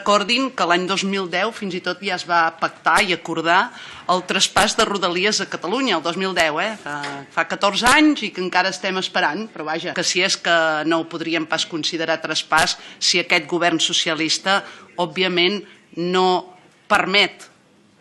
recordin que l'any 2010 fins i tot ja es va pactar i acordar el traspàs de Rodalies a Catalunya, el 2010, fa 14 anys i que encara estem esperant, però vaja, que si és que no ho podríem pas considerar traspàs si aquest govern socialista, òbviament, no permet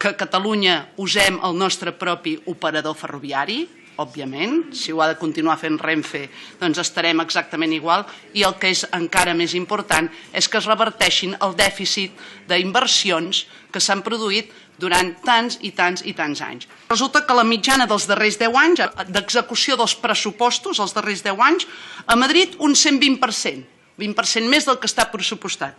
que a Catalunya usem el nostre propi operador ferroviari, òbviament, si ho ha de continuar fent Renfe, doncs estarem exactament igual, i el que és encara més important és que es reverteixin el dèficit d'inversions que s'han produït durant tants i tants i tants anys. Resulta que la mitjana dels darrers 10 anys, d'execució dels pressupostos, els darrers 10 anys, a Madrid un 120%, 20% més del que està pressupostat.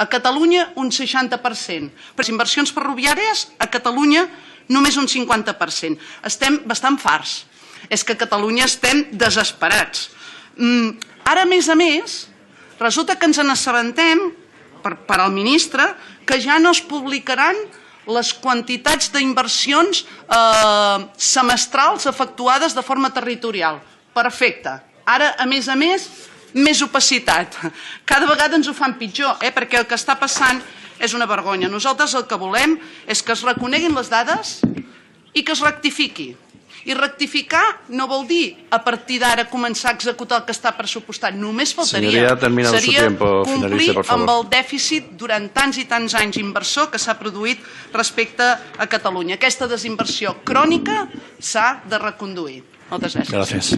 A Catalunya un 60%. Per les inversions ferroviàries, a Catalunya només un 50%. Estem bastant farts. És que a Catalunya estem desesperats. Ara, a més, resulta que ens n'assabentem, per al ministre, que ja no es publicaran les quantitats d'inversions semestrals efectuades de forma territorial. Perfecte. Ara, a més, més opacitat. Cada vegada ens ho fan pitjor, perquè el que està passant és una vergonya. Nosaltres el que volem és que es reconeguin les dades i que es rectifiqui. I rectificar no vol dir a partir d'ara començar a executar el que està pressupostat. Només faltaria. Seria complir amb el dèficit durant tants i tants anys inversor que s'ha produït respecte a Catalunya. Aquesta desinversió crònica s'ha de reconduir. Moltes gràcies.